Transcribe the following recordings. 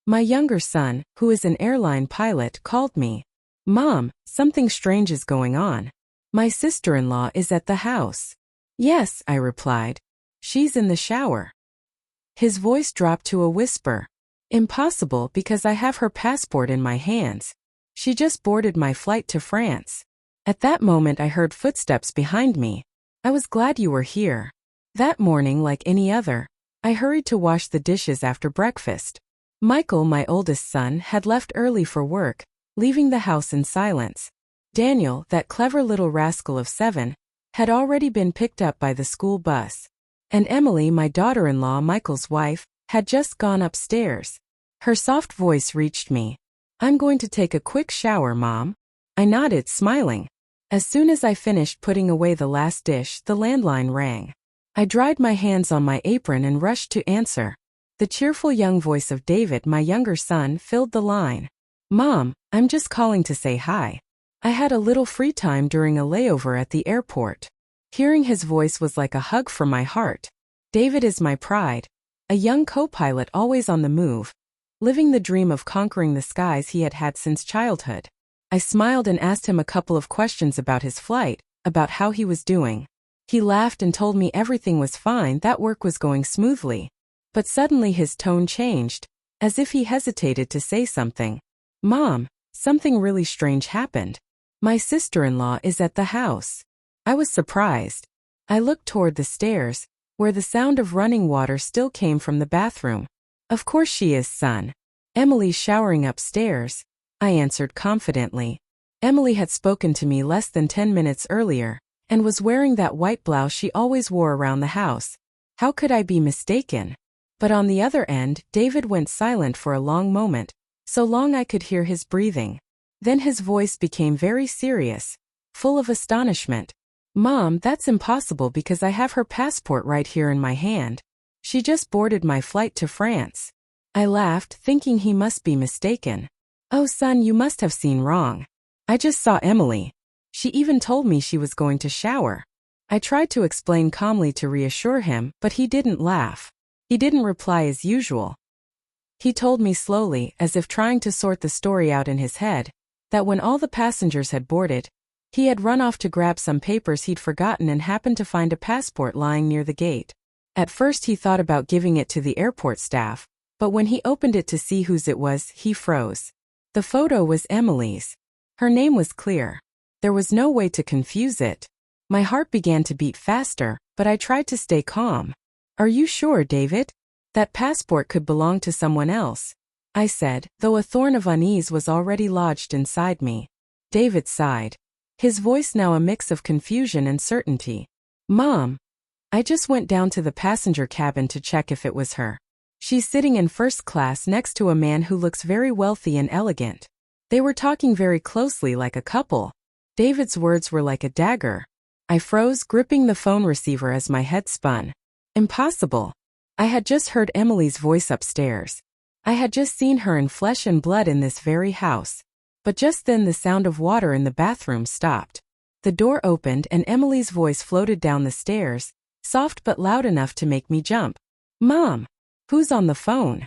My younger son, who is an airline pilot, called me. Mom, something strange is going on. My sister-in-law is at the house. Yes, I replied. She's in the shower. His voice dropped to a whisper. Impossible because I have her passport in my hands. She just boarded my flight to France. At that moment I heard footsteps behind me. I was glad you were here. That morning, like any other, I hurried to wash the dishes after breakfast. Michael, my oldest son, had left early for work, leaving the house in silence. Daniel, that clever little rascal of 7, had already been picked up by the school bus. And Emily, my daughter-in-law, Michael's wife, had just gone upstairs. Her soft voice reached me. I'm going to take a quick shower, Mom. I nodded, smiling. As soon as I finished putting away the last dish, the landline rang. I dried my hands on my apron and rushed to answer. The cheerful young voice of David, my younger son, filled the line. Mom, I'm just calling to say hi. I had a little free time during a layover at the airport. Hearing his voice was like a hug from my heart. David is my pride. A young co-pilot always on the move, living the dream of conquering the skies he had had since childhood. I smiled and asked him a couple of questions about his flight, about how he was doing. He laughed and told me everything was fine, that work was going smoothly. But suddenly his tone changed, as if he hesitated to say something. Mom, something really strange happened. My sister-in-law is at the house. I was surprised. I looked toward the stairs, where the sound of running water still came from the bathroom. Of course she is, son. Emily's showering upstairs, I answered confidently. Emily had spoken to me less than 10 minutes earlier, and was wearing that white blouse she always wore around the house. How could I be mistaken? But on the other end, David went silent for a long moment, so long I could hear his breathing. Then his voice became very serious, full of astonishment. Mom, that's impossible because I have her passport right here in my hand. She just boarded my flight to France. I laughed, thinking he must be mistaken. Oh son, you must have seen wrong. I just saw Emily. She even told me she was going to shower. I tried to explain calmly to reassure him, but he didn't laugh. He didn't reply as usual. He told me slowly, as if trying to sort the story out in his head, that when all the passengers had boarded, he had run off to grab some papers he'd forgotten and happened to find a passport lying near the gate. At first he thought about giving it to the airport staff, but when he opened it to see whose it was, he froze. The photo was Emily's. Her name was clear. There was no way to confuse it. My heart began to beat faster, but I tried to stay calm. Are you sure, David? That passport could belong to someone else, I said, though a thorn of unease was already lodged inside me. David sighed. His voice now a mix of confusion and certainty. Mom, I just went down to the passenger cabin to check if it was her. She's sitting in first class next to a man who looks very wealthy and elegant. They were talking very closely like a couple. David's words were like a dagger. I froze, gripping the phone receiver as my head spun. Impossible. I had just heard Emily's voice upstairs. I had just seen her in flesh and blood in this very house. But just then the sound of water in the bathroom stopped. The door opened and Emily's voice floated down the stairs, soft but loud enough to make me jump. Mom! Who's on the phone?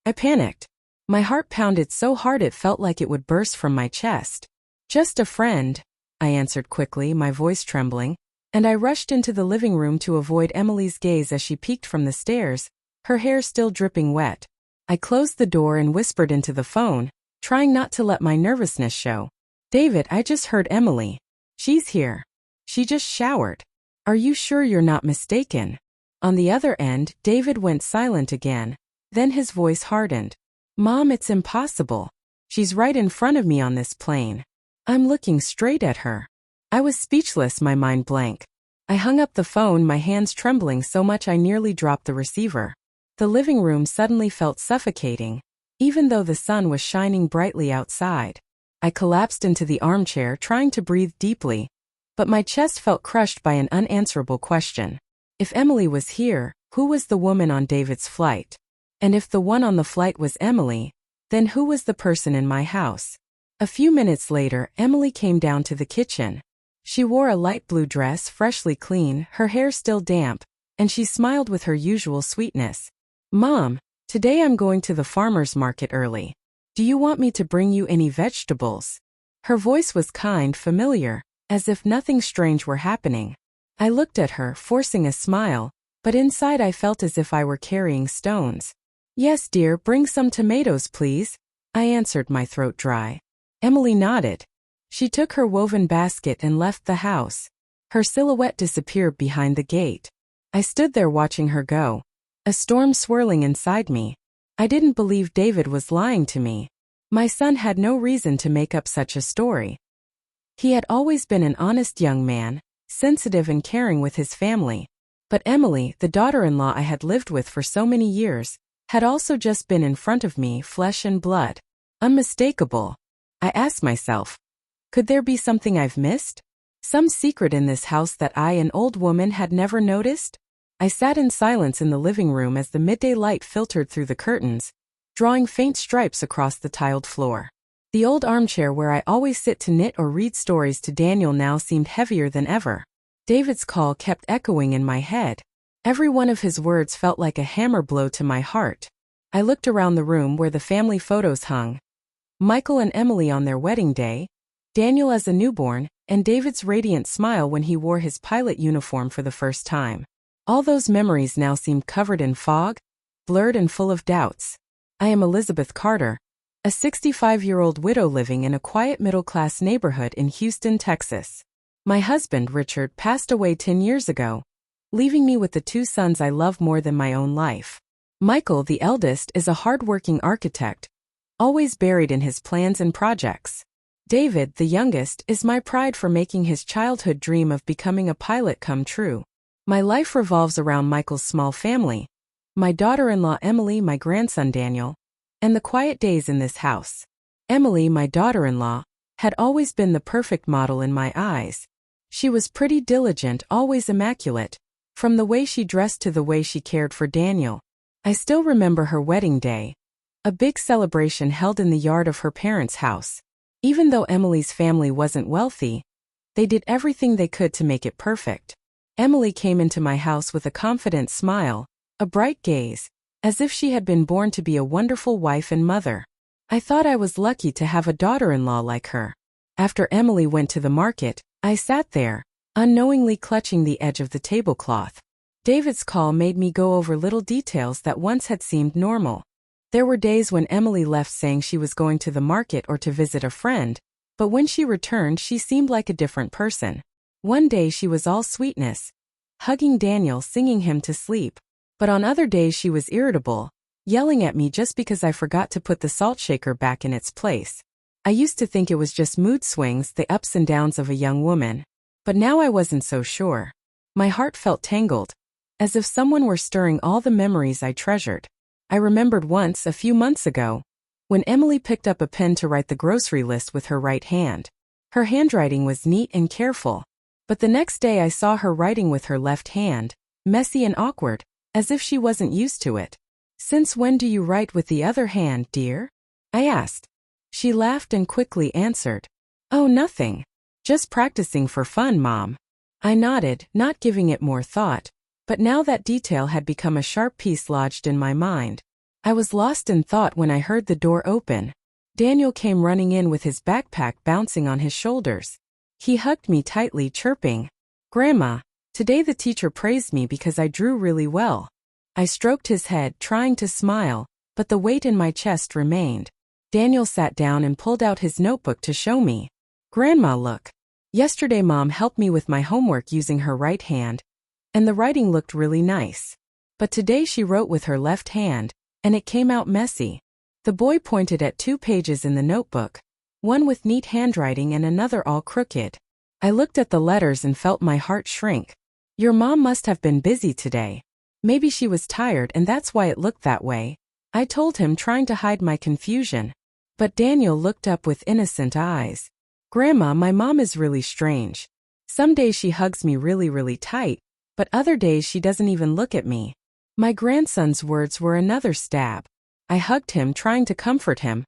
I panicked. My heart pounded so hard it felt like it would burst from my chest. Just a friend, I answered quickly, my voice trembling, and I rushed into the living room to avoid Emily's gaze as she peeked from the stairs, her hair still dripping wet. I closed the door and whispered into the phone, trying not to let my nervousness show. David, I just heard Emily. She's here. She just showered. Are you sure you're not mistaken? On the other end, David went silent again. Then his voice hardened. Mom, it's impossible. She's right in front of me on this plane. I'm looking straight at her. I was speechless, my mind blank. I hung up the phone, my hands trembling so much I nearly dropped the receiver. The living room suddenly felt suffocating, even though the sun was shining brightly outside. I collapsed into the armchair, trying to breathe deeply, but my chest felt crushed by an unanswerable question. If Emily was here, who was the woman on David's flight? And if the one on the flight was Emily, then who was the person in my house? A few minutes later, Emily came down to the kitchen. She wore a light blue dress, freshly clean, her hair still damp, and she smiled with her usual sweetness. Mom, Today I'm going to the farmer's market early. Do you want me to bring you any vegetables? Her voice was kind, familiar, as if nothing strange were happening. I looked at her, forcing a smile, but inside I felt as if I were carrying stones. Yes, dear, bring some tomatoes, please, I answered, my throat dry. Emily nodded. She took her woven basket and left the house. Her silhouette disappeared behind the gate. I stood there watching her go, a storm swirling inside me. I didn't believe David was lying to me. My son had no reason to make up such a story. He had always been an honest young man, sensitive and caring with his family. But Emily, the daughter-in-law I had lived with for so many years, had also just been in front of me, flesh and blood. Unmistakable. I asked myself, could there be something I've missed? Some secret in this house that I, an old woman, had never noticed? I sat in silence in the living room as the midday light filtered through the curtains, drawing faint stripes across the tiled floor. The old armchair where I always sit to knit or read stories to Daniel now seemed heavier than ever. David's call kept echoing in my head. Every one of his words felt like a hammer blow to my heart. I looked around the room where the family photos hung. Michael and Emily on their wedding day, Daniel as a newborn, and David's radiant smile when he wore his pilot uniform for the first time. All those memories now seemed covered in fog, blurred and full of doubts. I am Elizabeth Carter, a 65-year-old widow living in a quiet middle-class neighborhood in Houston, Texas. My husband, Richard, passed away 10 years ago, leaving me with the 2 sons I love more than my own life. Michael, the eldest, is a hard-working architect, always buried in his plans and projects. David, the youngest, is my pride for making his childhood dream of becoming a pilot come true. My life revolves around Michael's small family, my daughter-in-law Emily, my grandson Daniel, and the quiet days in this house. Emily, my daughter-in-law, had always been the perfect model in my eyes. She was pretty diligent, always immaculate, from the way she dressed to the way she cared for Daniel. I still remember her wedding day, a big celebration held in the yard of her parents' house. Even though Emily's family wasn't wealthy, they did everything they could to make it perfect. Emily came into my house with a confident smile, a bright gaze, as if she had been born to be a wonderful wife and mother. I thought I was lucky to have a daughter-in-law like her. After Emily went to the market, I sat there, unknowingly clutching the edge of the tablecloth. David's call made me go over little details that once had seemed normal. There were days when Emily left saying she was going to the market or to visit a friend, but when she returned she seemed like a different person. One day she was all sweetness, hugging Daniel, singing him to sleep. But on other days she was irritable, yelling at me just because I forgot to put the salt shaker back in its place. I used to think it was just mood swings, the ups and downs of a young woman. But now I wasn't so sure. My heart felt tangled, as if someone were stirring all the memories I treasured. I remembered once, a few months ago, when Emily picked up a pen to write the grocery list with her right hand. Her handwriting was neat and careful. But the next day I saw her writing with her left hand, messy and awkward, as if she wasn't used to it. "Since when do you write with the other hand, dear?" I asked. She laughed and quickly answered, "Oh, nothing. Just practicing for fun, Mom." I nodded, not giving it more thought, but now that detail had become a sharp piece lodged in my mind. I was lost in thought when I heard the door open. Daniel came running in with his backpack bouncing on his shoulders. He hugged me tightly, chirping, "Grandma, today the teacher praised me because I drew really well." I stroked his head, trying to smile, but the weight in my chest remained. Daniel sat down and pulled out his notebook to show me. "Grandma, look. Yesterday Mom helped me with my homework using her right hand, and the writing looked really nice. But today she wrote with her left hand, and it came out messy." The boy pointed at 2 pages in the notebook, one with neat handwriting and another all crooked. I looked at the letters and felt my heart shrink. "Your mom must have been busy today. Maybe she was tired and that's why it looked that way," I told him, trying to hide my confusion. But Daniel looked up with innocent eyes. "Grandma, my mom is really strange. Some days she hugs me really tight, but other days she doesn't even look at me." My grandson's words were another stab. I hugged him, trying to comfort him,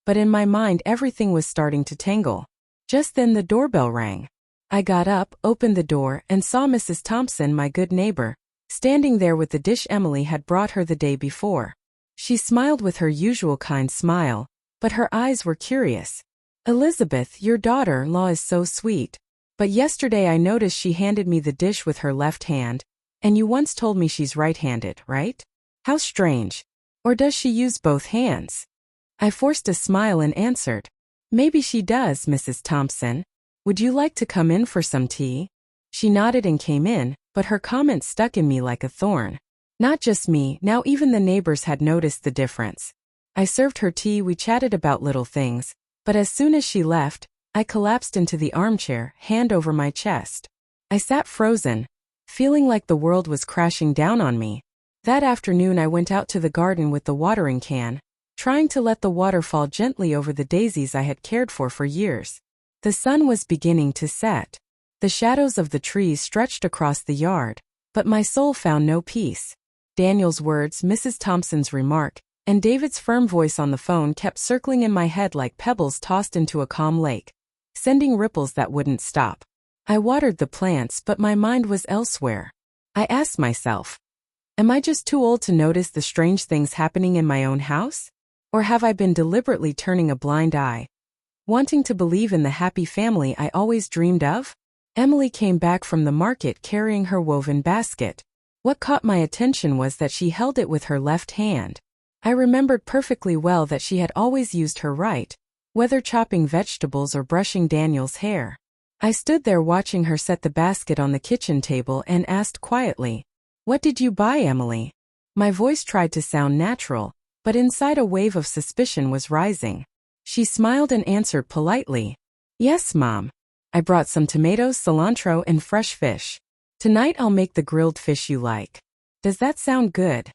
but in my mind everything was starting to tangle. Just then the doorbell rang. I got up, opened the door, and saw Mrs. Thompson, my good neighbor, standing there with the dish Emily had brought her the day before. She smiled with her usual kind smile, but her eyes were curious. Elizabeth, your daughter-in-law is so sweet. But yesterday I noticed she handed me the dish with her left hand, and you once told me she's right-handed, right? How strange. Or does she use both hands? I forced a smile and answered, maybe she does, Mrs. Thompson. Would you like to come in for some tea? She nodded and came in, but her comment stuck in me like a thorn. Not just me, now even the neighbors had noticed the difference. I served her tea, we chatted about little things, but as soon as she left, I collapsed into the armchair, hand over my chest. I sat frozen, feeling like the world was crashing down on me. That afternoon I went out to the garden with the watering can, trying to let the water fall gently over the daisies I had cared for years. The sun was beginning to set. The shadows of the trees stretched across the yard, but my soul found no peace. Daniel's words, Mrs. Thompson's remark, and David's firm voice on the phone kept circling in my head like pebbles tossed into a calm lake, sending ripples that wouldn't stop. I watered the plants, but my mind was elsewhere. I asked myself, am I just too old to notice the strange things happening in my own house? Or have I been deliberately turning a blind eye, wanting to believe in the happy family I always dreamed of? Emily came back from the market carrying her woven basket. What caught my attention was that she held it with her left hand. I remembered perfectly well that she had always used her right, whether chopping vegetables or brushing Daniel's hair. I stood there watching her set the basket on the kitchen table and asked quietly, what did you buy, Emily? My voice tried to sound natural, but inside a wave of suspicion was rising. She smiled and answered politely, yes, Mom. I brought some tomatoes, cilantro, and fresh fish. Tonight I'll make the grilled fish you like. Does that sound good?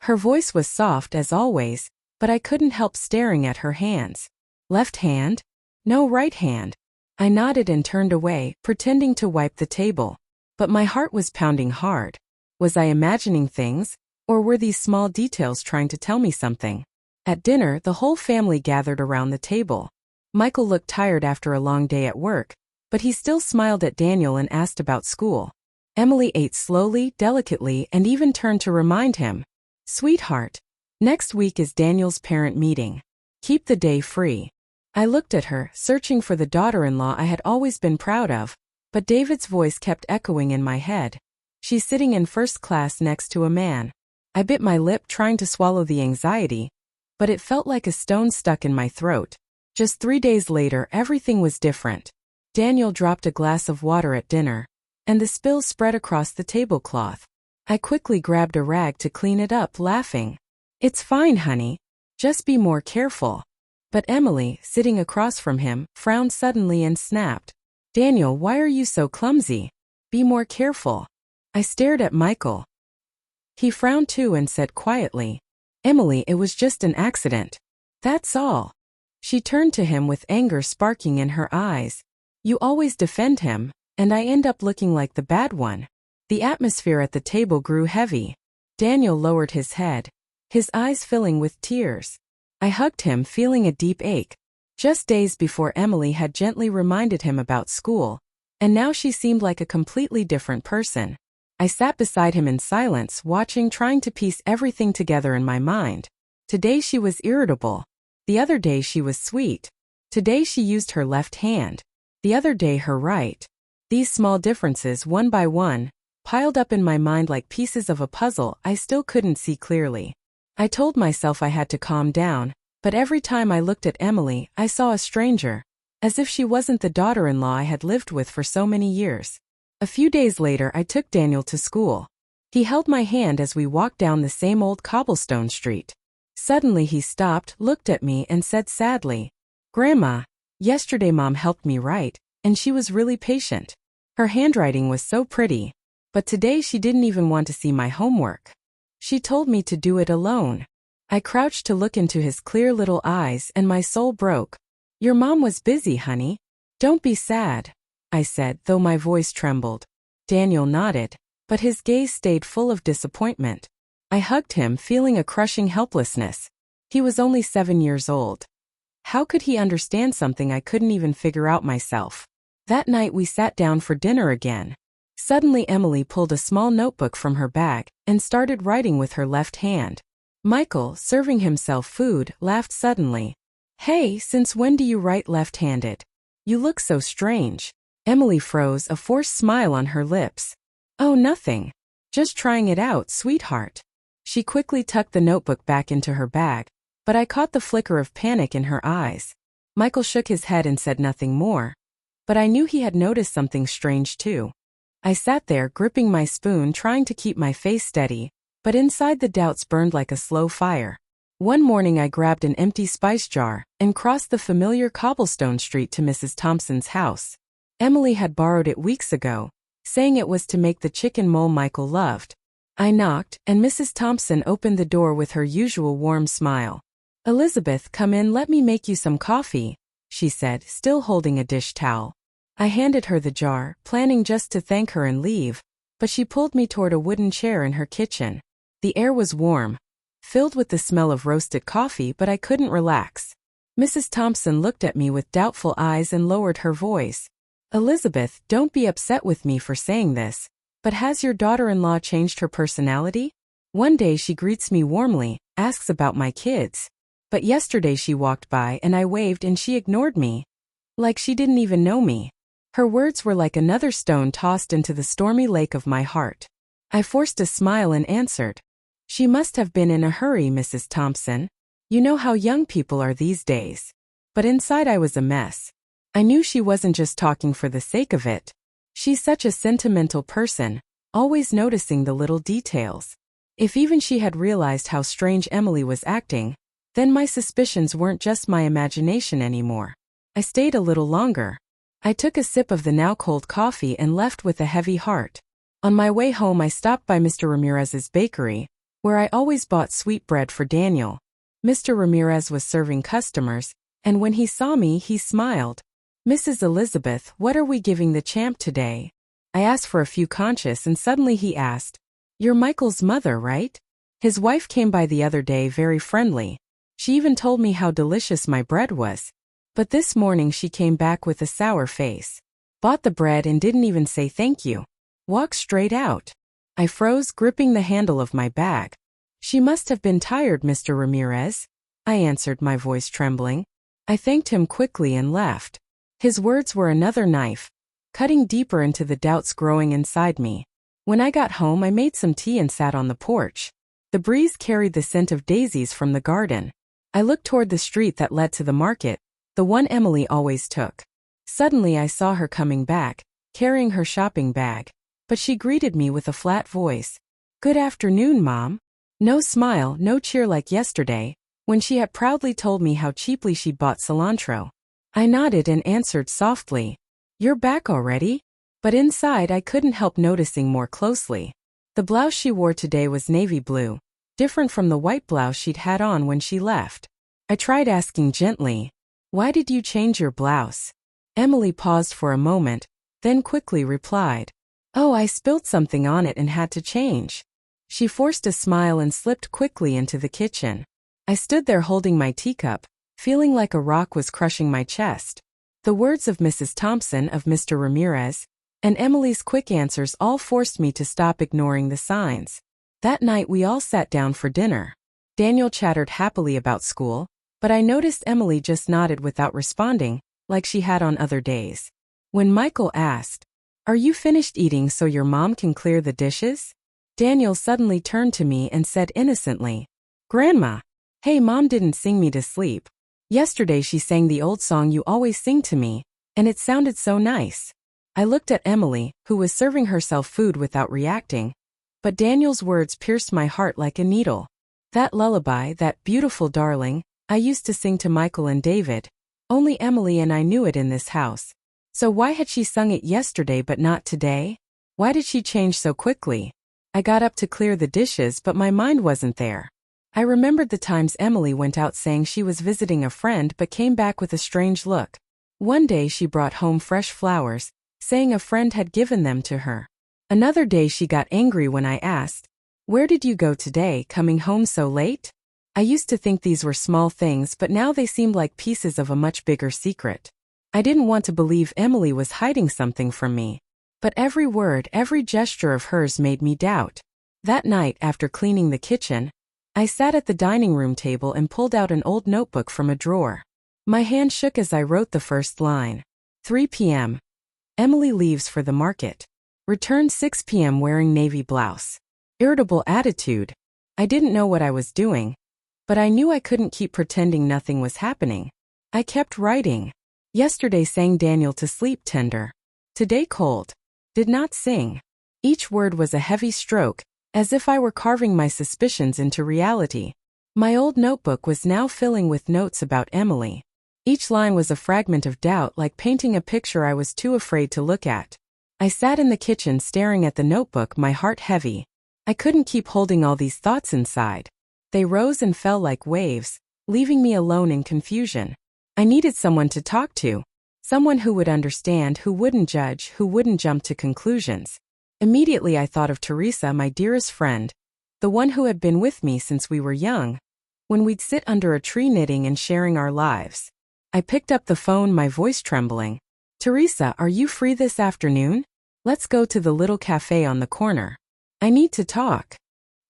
Her voice was soft as always, but I couldn't help staring at her hands. Left hand? No, right hand. I nodded and turned away, pretending to wipe the table. But my heart was pounding hard. Was I imagining things, or were these small details trying to tell me something? At dinner, the whole family gathered around the table. Michael looked tired after a long day at work, but he still smiled at Daniel and asked about school. Emily ate slowly, delicately, and even turned to remind him, sweetheart, next week is Daniel's parent meeting. Keep the day free. I looked at her, searching for the daughter-in-law I had always been proud of, but David's voice kept echoing in my head. She's sitting in first class next to a man. I bit my lip trying to swallow the anxiety, but it felt like a stone stuck in my throat. Just 3 days later, everything was different. Daniel dropped a glass of water at dinner, and the spill spread across the tablecloth. I quickly grabbed a rag to clean it up, laughing. It's fine, honey. Just be more careful. But Emily, sitting across from him, frowned suddenly and snapped. Daniel, why are you so clumsy? Be more careful. I stared at Michael. He frowned too and said quietly, Emily, it was just an accident. That's all. She turned to him with anger sparking in her eyes. You always defend him, and I end up looking like the bad one. The atmosphere at the table grew heavy. Daniel lowered his head, his eyes filling with tears. I hugged him, feeling a deep ache. Just days before, Emily had gently reminded him about school, and now she seemed like a completely different person. I sat beside him in silence, watching, trying to piece everything together in my mind. Today she was irritable. The other day she was sweet. Today she used her left hand. The other day her right. These small differences, one by one, piled up in my mind like pieces of a puzzle I still couldn't see clearly. I told myself I had to calm down, but every time I looked at Emily, I saw a stranger, as if she wasn't the daughter-in-law I had lived with for so many years. A few days later, I took Daniel to school. He held my hand as we walked down the same old cobblestone street. Suddenly he stopped, looked at me, and said sadly, Grandma, yesterday Mom helped me write, and she was really patient. Her handwriting was so pretty. But today she didn't even want to see my homework. She told me to do it alone. I crouched to look into his clear little eyes and my soul broke. Your mom was busy, honey. Don't be sad, I said, though my voice trembled. Daniel nodded, but his gaze stayed full of disappointment. I hugged him, feeling a crushing helplessness. He was only 7 years old. How could he understand something I couldn't even figure out myself? That night we sat down for dinner again. Suddenly Emily pulled a small notebook from her bag and started writing with her left hand. Michael, serving himself food, laughed suddenly. Hey, since when do you write left-handed? You look so strange. Emily froze, a forced smile on her lips. Oh, nothing. Just trying it out, sweetheart. She quickly tucked the notebook back into her bag, but I caught the flicker of panic in her eyes. Michael shook his head and said nothing more, but I knew he had noticed something strange too. I sat there, gripping my spoon, trying to keep my face steady, but inside the doubts burned like a slow fire. One morning I grabbed an empty spice jar and crossed the familiar cobblestone street to Mrs. Thompson's house. Emily had borrowed it weeks ago, saying it was to make the chicken mole Michael loved. I knocked, and Mrs. Thompson opened the door with her usual warm smile. Elizabeth, come in, let me make you some coffee, she said, still holding a dish towel. I handed her the jar, planning just to thank her and leave, but she pulled me toward a wooden chair in her kitchen. The air was warm, filled with the smell of roasted coffee, but I couldn't relax. Mrs. Thompson looked at me with doubtful eyes and lowered her voice. Elizabeth, don't be upset with me for saying this, but has your daughter-in-law changed her personality? One day she greets me warmly, asks about my kids. But yesterday she walked by and I waved and she ignored me. Like she didn't even know me. Her words were like another stone tossed into the stormy lake of my heart. I forced a smile and answered. She must have been in a hurry, Mrs. Thompson. You know how young people are these days. But inside I was a mess. I knew she wasn't just talking for the sake of it. She's such a sentimental person, always noticing the little details. If even she had realized how strange Emily was acting, then my suspicions weren't just my imagination anymore. I stayed a little longer. I took a sip of the now cold coffee and left with a heavy heart. On my way home I stopped by Mr. Ramirez's bakery, where I always bought sweet bread for Daniel. Mr. Ramirez was serving customers, and when he saw me he smiled. Mrs. Elizabeth, what are we giving the champ today? I asked for a few conchas and suddenly he asked, You're Michael's mother, right? His wife came by the other day, very friendly. She even told me how delicious my bread was. But this morning she came back with a sour face. Bought the bread and didn't even say thank you. Walked straight out. I froze, gripping the handle of my bag. She must have been tired, Mr. Ramirez, I answered, my voice trembling. I thanked him quickly and left. His words were another knife, cutting deeper into the doubts growing inside me. When I got home I made some tea and sat on the porch. The breeze carried the scent of daisies from the garden. I looked toward the street that led to the market, the one Emily always took. Suddenly I saw her coming back, carrying her shopping bag. But she greeted me with a flat voice. Good afternoon, Mom. No smile, no cheer like yesterday, when she had proudly told me how cheaply she'd bought cilantro. I nodded and answered softly, You're back already? But inside I couldn't help noticing more closely. The blouse she wore today was navy blue, different from the white blouse she'd had on when she left. I tried asking gently, Why did you change your blouse? Emily paused for a moment, then quickly replied, Oh, I spilled something on it and had to change. She forced a smile and slipped quickly into the kitchen. I stood there holding my teacup, feeling like a rock was crushing my chest. The words of Mrs. Thompson, of Mr. Ramirez, and Emily's quick answers all forced me to stop ignoring the signs. That night we all sat down for dinner. Daniel chattered happily about school, but I noticed Emily just nodded without responding, like she had on other days. When Michael asked, Are you finished eating so your mom can clear the dishes? Daniel suddenly turned to me and said innocently, Grandma, hey, Mom didn't sing me to sleep. Yesterday she sang the old song you always sing to me, and it sounded so nice. I looked at Emily, who was serving herself food without reacting, but Daniel's words pierced my heart like a needle. That lullaby, that beautiful darling, I used to sing to Michael and David. Only Emily and I knew it in this house. So why had she sung it yesterday but not today? Why did she change so quickly? I got up to clear the dishes, but my mind wasn't there. I remembered the times Emily went out saying she was visiting a friend but came back with a strange look. One day she brought home fresh flowers, saying a friend had given them to her. Another day she got angry when I asked, Where did you go today, coming home so late? I used to think these were small things, but now they seemed like pieces of a much bigger secret. I didn't want to believe Emily was hiding something from me. But every word, every gesture of hers made me doubt. That night, after cleaning the kitchen, I sat at the dining room table and pulled out an old notebook from a drawer. My hand shook as I wrote the first line. 3 p.m. Emily leaves for the market. Returned 6 p.m. wearing navy blouse. Irritable attitude. I didn't know what I was doing, but I knew I couldn't keep pretending nothing was happening. I kept writing. Yesterday sang Daniel to sleep tender. Today cold. Did not sing. Each word was a heavy stroke, as if I were carving my suspicions into reality. My old notebook was now filling with notes about Emily. Each line was a fragment of doubt, like painting a picture I was too afraid to look at. I sat in the kitchen staring at the notebook, my heart heavy. I couldn't keep holding all these thoughts inside. They rose and fell like waves, leaving me alone in confusion. I needed someone to talk to. Someone who would understand, who wouldn't judge, who wouldn't jump to conclusions. Immediately I thought of Teresa, my dearest friend, the one who had been with me since we were young, when we'd sit under a tree knitting and sharing our lives. I picked up the phone, my voice trembling. Teresa, are you free this afternoon? Let's go to the little cafe on the corner. I need to talk.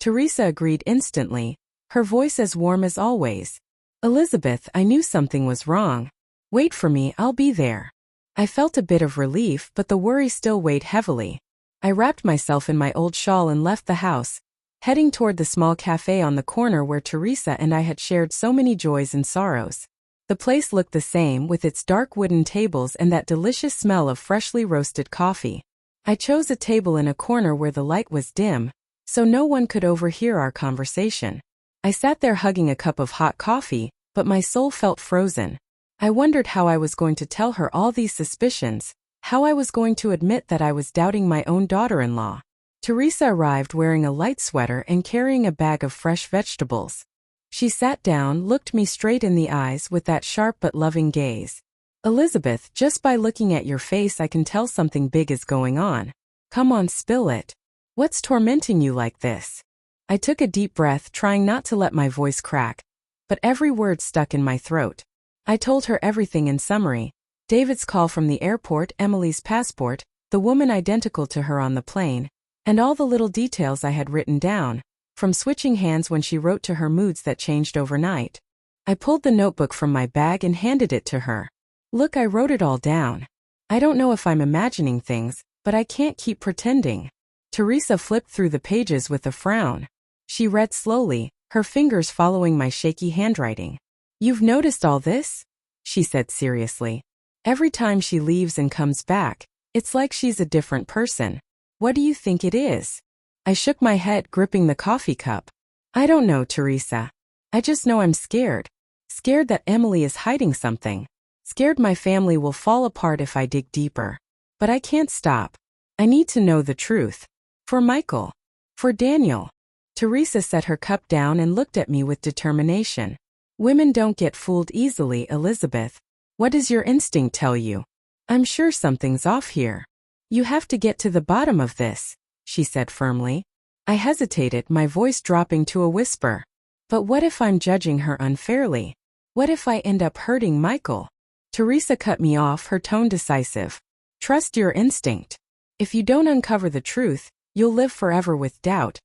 Teresa agreed instantly, her voice as warm as always. Elizabeth, I knew something was wrong. Wait for me, I'll be there. I felt a bit of relief, but the worry still weighed heavily. I wrapped myself in my old shawl and left the house, heading toward the small cafe on the corner where Teresa and I had shared so many joys and sorrows. The place looked the same, with its dark wooden tables and that delicious smell of freshly roasted coffee. I chose a table in a corner where the light was dim, so no one could overhear our conversation. I sat there hugging a cup of hot coffee, but my soul felt frozen. I wondered how I was going to tell her all these suspicions, how I was going to admit that I was doubting my own daughter-in-law. Teresa arrived wearing a light sweater and carrying a bag of fresh vegetables. She sat down, looked me straight in the eyes with that sharp but loving gaze. Elizabeth, just by looking at your face I can tell something big is going on. Come on, spill it. What's tormenting you like this? I took a deep breath, trying not to let my voice crack, but every word stuck in my throat. I told her everything in summary. David's call from the airport, Emily's passport, the woman identical to her on the plane, and all the little details I had written down, from switching hands when she wrote to her moods that changed overnight. I pulled the notebook from my bag and handed it to her. Look, I wrote it all down. I don't know if I'm imagining things, but I can't keep pretending. Teresa flipped through the pages with a frown. She read slowly, her fingers following my shaky handwriting. You've noticed all this? She said seriously. Every time she leaves and comes back, it's like she's a different person. What do you think it is? I shook my head, gripping the coffee cup. I don't know, Teresa. I just know I'm scared. Scared that Emily is hiding something. Scared my family will fall apart if I dig deeper. But I can't stop. I need to know the truth. For Michael. For Daniel. Teresa set her cup down and looked at me with determination. Women don't get fooled easily, Elizabeth. What does your instinct tell you? I'm sure something's off here. You have to get to the bottom of this, she said firmly. I hesitated, my voice dropping to a whisper. But what if I'm judging her unfairly? What if I end up hurting Michael? Teresa cut me off, her tone decisive. Trust your instinct. If you don't uncover the truth, you'll live forever with doubt.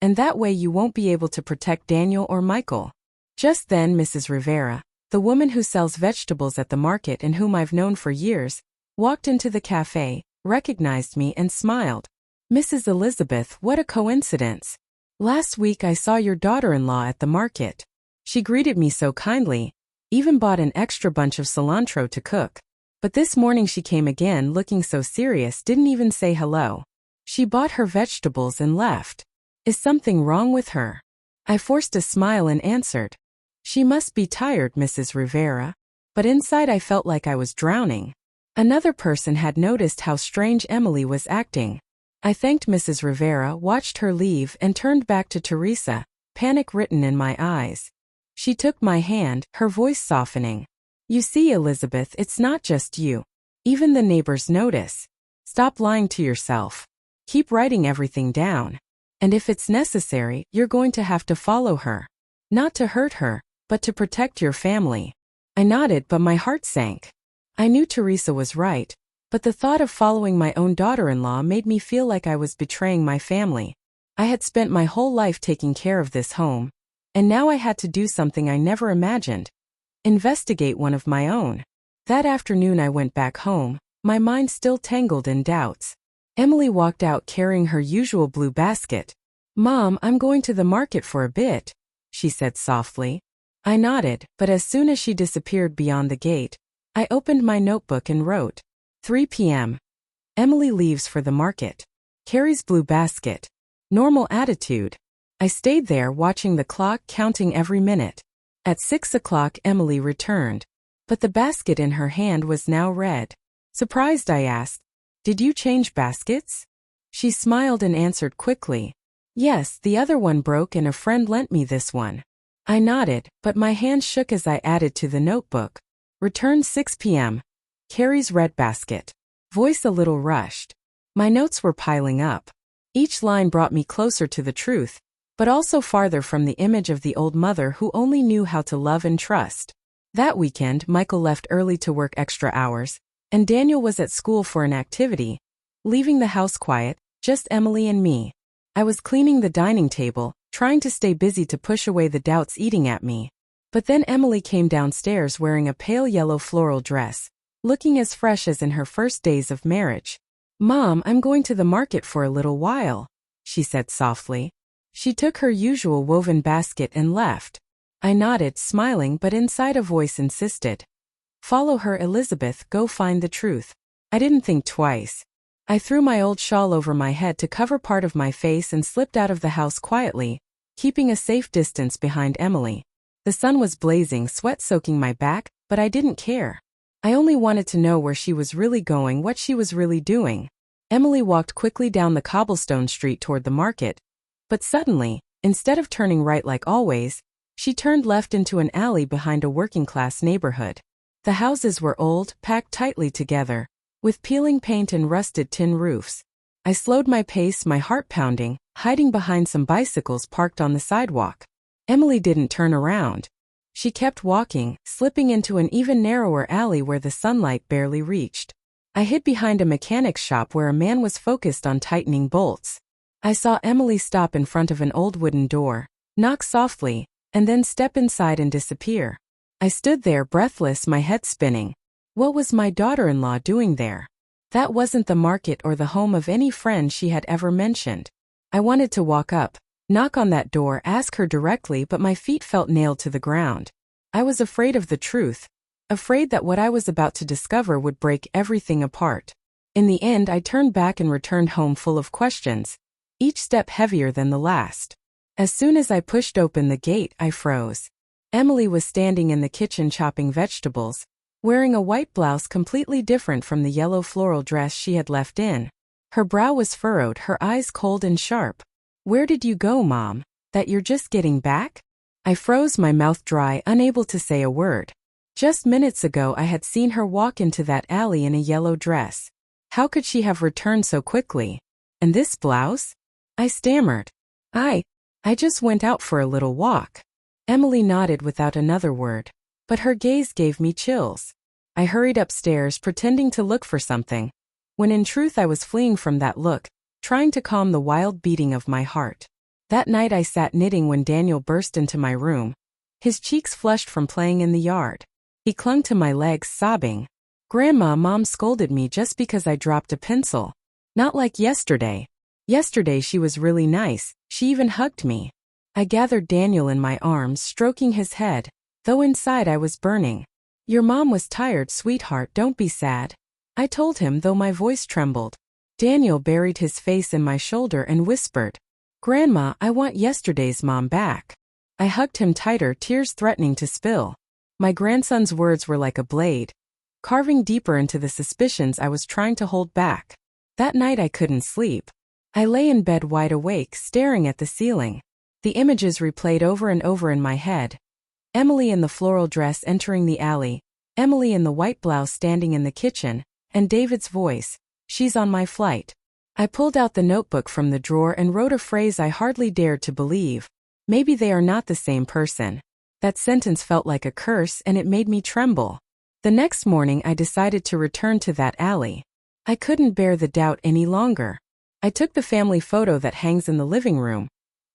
And that way you won't be able to protect Daniel or Michael. Just then Mrs. Rivera, the woman who sells vegetables at the market and whom I've known for years, walked into the cafe, recognized me and smiled. Mrs. Elizabeth, what a coincidence. Last week I saw your daughter-in-law at the market. She greeted me so kindly, even bought an extra bunch of cilantro to cook. But this morning she came again looking so serious, didn't even say hello. She bought her vegetables and left. Is something wrong with her? I forced a smile and answered. She must be tired, Mrs. Rivera. But inside I felt like I was drowning. Another person had noticed how strange Emily was acting. I thanked Mrs. Rivera, watched her leave, and turned back to Teresa, panic written in my eyes. She took my hand, her voice softening. You see, Elizabeth, it's not just you. Even the neighbors notice. Stop lying to yourself. Keep writing everything down. And if it's necessary, you're going to have to follow her. Not to hurt her, but to protect your family. I nodded, but my heart sank. I knew Teresa was right, but the thought of following my own daughter-in-law made me feel like I was betraying my family. I had spent my whole life taking care of this home, And now I had to do something I never imagined. Investigate one of my own. That afternoon I went back home, my mind still tangled in doubts. Emily walked out carrying her usual blue basket. "Mom, I'm going to the market for a bit," she said softly. I nodded, but as soon as she disappeared beyond the gate, I opened my notebook and wrote, 3 p.m. Emily leaves for the market. Carries blue basket. Normal attitude. I stayed there watching the clock, counting every minute. At 6 o'clock Emily returned, but the basket in her hand was now red. Surprised, I asked, "Did you change baskets?" She smiled and answered quickly, "Yes, the other one broke and a friend lent me this one." I nodded, but my hand shook as I added to the notebook. Returned 6 p.m. Carries red basket. Voice a little rushed. My notes were piling up. Each line brought me closer to the truth, but also farther from the image of the old mother who only knew how to love and trust. That weekend, Michael left early to work extra hours, and Daniel was at school for an activity, leaving the house quiet, just Emily and me. I was cleaning the dining table, trying to stay busy to push away the doubts eating at me. But then Emily came downstairs wearing a pale yellow floral dress, looking as fresh as in her first days of marriage. "Mom, I'm going to the market for a little while," she said softly. She took her usual woven basket and left. I nodded, smiling, but inside a voice insisted, "Follow her, Elizabeth, go find the truth." I didn't think twice. I threw my old shawl over my head to cover part of my face and slipped out of the house quietly, keeping a safe distance behind Emily. The sun was blazing, sweat soaking my back, but I didn't care. I only wanted to know where she was really going, what she was really doing. Emily walked quickly down the cobblestone street toward the market, but suddenly, instead of turning right like always, she turned left into an alley behind a working-class neighborhood. The houses were old, packed tightly together, with peeling paint and rusted tin roofs. I slowed my pace, my heart pounding, hiding behind some bicycles parked on the sidewalk. Emily didn't turn around. She kept walking, slipping into an even narrower alley where the sunlight barely reached. I hid behind a mechanic's shop where a man was focused on tightening bolts. I saw Emily stop in front of an old wooden door, knock softly, and then step inside and disappear. I stood there breathless, my head spinning. What was my daughter-in-law doing there? That wasn't the market or the home of any friend she had ever mentioned. I wanted to walk up, knock on that door, ask her directly, but my feet felt nailed to the ground. I was afraid of the truth, afraid that what I was about to discover would break everything apart. In the end, I turned back and returned home full of questions, each step heavier than the last. As soon as I pushed open the gate, I froze. Emily was standing in the kitchen chopping vegetables, wearing a white blouse completely different from the yellow floral dress she had left in. Her brow was furrowed, her eyes cold and sharp. "Where did you go, Mom? That you're just getting back?" I froze, my mouth dry, unable to say a word. Just minutes ago I had seen her walk into that alley in a yellow dress. How could she have returned so quickly? And this blouse? I stammered. I just went out for a little walk." Emily nodded without another word, but her gaze gave me chills. I hurried upstairs, pretending to look for something, when in truth I was fleeing from that look, trying to calm the wild beating of my heart. That night I sat knitting when Daniel burst into my room, his cheeks flushed from playing in the yard. He clung to my legs, sobbing, "Grandma, Mom scolded me just because I dropped a pencil. Not like yesterday. Yesterday she was really nice, she even hugged me." I gathered Daniel in my arms, stroking his head, though inside I was burning. "Your mom was tired, sweetheart, don't be sad," I told him, though my voice trembled. Daniel buried his face in my shoulder and whispered, "Grandma, I want yesterday's mom back." I hugged him tighter, tears threatening to spill. My grandson's words were like a blade, carving deeper into the suspicions I was trying to hold back. That night I couldn't sleep. I lay in bed wide awake, staring at the ceiling. The images replayed over and over in my head. Emily in the floral dress entering the alley, Emily in the white blouse standing in the kitchen, and David's voice, "She's on my flight." I pulled out the notebook from the drawer and wrote a phrase I hardly dared to believe. "Maybe they are not the same person." That sentence felt like a curse, and it made me tremble. The next morning I decided to return to that alley. I couldn't bear the doubt any longer. I took the family photo that hangs in the living room,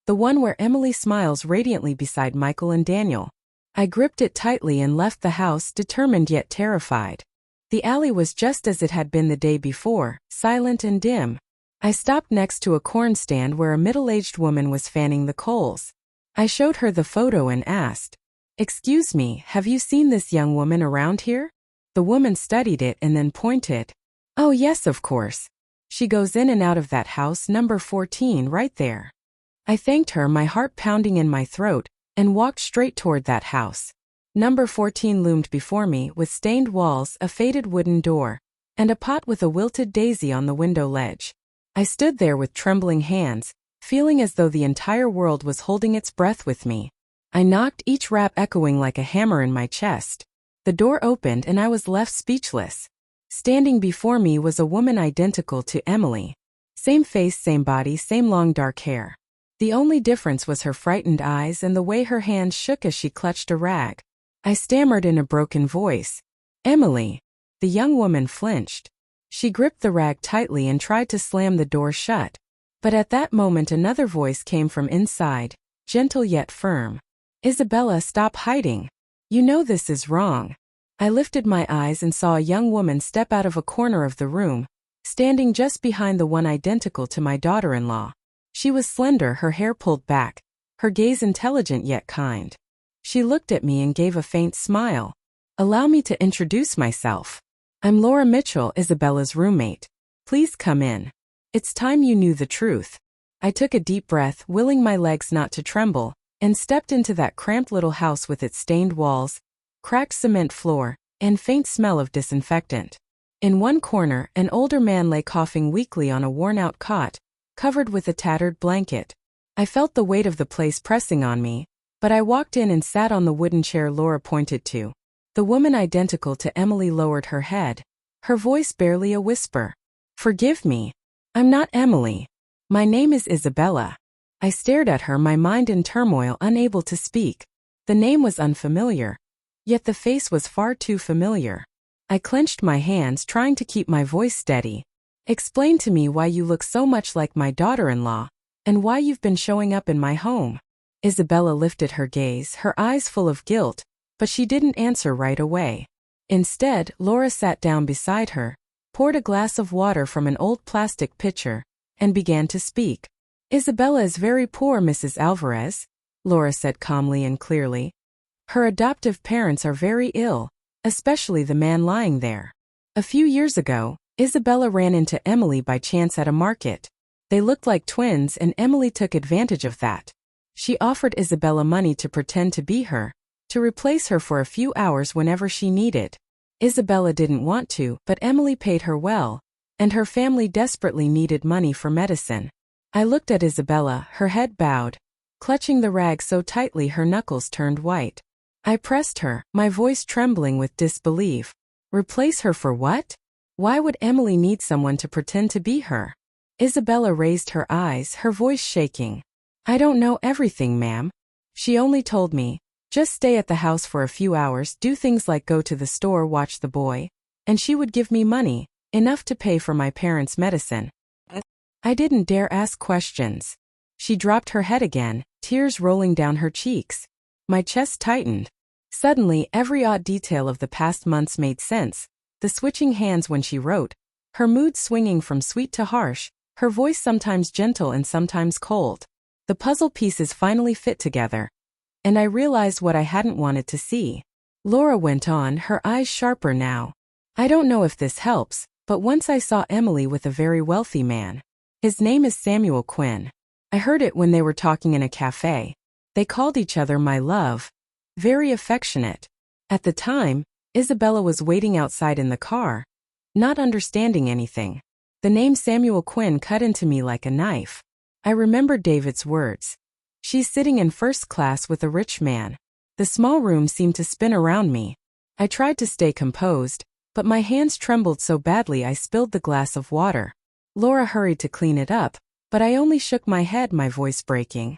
The one where Emily smiles radiantly beside Michael and Daniel. I gripped it tightly and left the house, determined yet terrified. The alley was just as it had been the day before, silent and dim. I stopped next to a corn stand where a middle-aged woman was fanning the coals. I showed her the photo and asked, "Excuse me, have you seen this young woman around here?" The woman studied it and then pointed. "Oh yes, of course. She goes in and out of that house, number 14, right there." I thanked her, my heart pounding in my throat, and walked straight toward that house. Number 14 loomed before me with stained walls, a faded wooden door, and a pot with a wilted daisy on the window ledge. I stood there with trembling hands, feeling as though the entire world was holding its breath with me. I knocked, each rap echoing like a hammer in my chest. The door opened and I was left speechless. Standing before me was a woman identical to Emily. Same face, same body, same long dark hair. The only difference was her frightened eyes and the way her hands shook as she clutched a rag. I stammered in a broken voice, "Emily." The young woman flinched. She gripped the rag tightly and tried to slam the door shut. But at that moment another voice came from inside, gentle yet firm. "Isabella, stop hiding. You know this is wrong." I lifted my eyes and saw a young woman step out of a corner of the room, standing just behind the one identical to my daughter-in-law. She was slender, her hair pulled back, her gaze intelligent yet kind. She looked at me and gave a faint smile. "Allow me to introduce myself. I'm Laura Mitchell, Isabella's roommate. Please come in. It's time you knew the truth." I took a deep breath, willing my legs not to tremble, and stepped into that cramped little house with its stained walls, cracked cement floor, and faint smell of disinfectant. In one corner, an older man lay coughing weakly on a worn-out cot, covered with a tattered blanket. I felt the weight of the place pressing on me, but I walked in and sat on the wooden chair Laura pointed to. The woman identical to Emily lowered her head, her voice barely a whisper. "Forgive me. I'm not Emily. My name is Isabella." I stared at her, my mind in turmoil, unable to speak. The name was unfamiliar, yet the face was far too familiar. I clenched my hands, trying to keep my voice steady. "Explain to me why you look so much like my daughter-in-law, and why you've been showing up in my home." Isabella lifted her gaze, her eyes full of guilt, but she didn't answer right away. Instead, Laura sat down beside her, poured a glass of water from an old plastic pitcher, and began to speak. "Isabella is very poor, Mrs. Alvarez," Laura said calmly and clearly. "Her adoptive parents are very ill, especially the man lying there. A few years ago, Isabella ran into Emily by chance at a market. They looked like twins and Emily took advantage of that. She offered Isabella money to pretend to be her, to replace her for a few hours whenever she needed. Isabella didn't want to, but Emily paid her well, and her family desperately needed money for medicine." I looked at Isabella, her head bowed, clutching the rag so tightly her knuckles turned white. I pressed her, my voice trembling with disbelief. "Replace her for what? Why would Emily need someone to pretend to be her?" Isabella raised her eyes, her voice shaking. "I don't know everything, ma'am. She only told me, just stay at the house for a few hours, do things like go to the store, watch the boy, and she would give me money, enough to pay for my parents' medicine." I didn't dare ask questions. She dropped her head again, tears rolling down her cheeks. My chest tightened. Suddenly, every odd detail of the past months made sense. The switching hands when she wrote, her mood swinging from sweet to harsh, her voice sometimes gentle and sometimes cold. The puzzle pieces finally fit together, and I realized what I hadn't wanted to see. Laura went on, her eyes sharper now. "I don't know if this helps, but once I saw Emily with a very wealthy man. His name is Samuel Quinn. I heard it when they were talking in a cafe. They called each other my love. Very affectionate. At the time, Isabella was waiting outside in the car, not understanding anything. The name Samuel Quinn cut into me like a knife. I remembered David's words. She's sitting in first class with a rich man. The small room seemed to spin around me. I tried to stay composed, but my hands trembled so badly I spilled the glass of water. Laura hurried to clean it up, but I only shook my head, my voice breaking.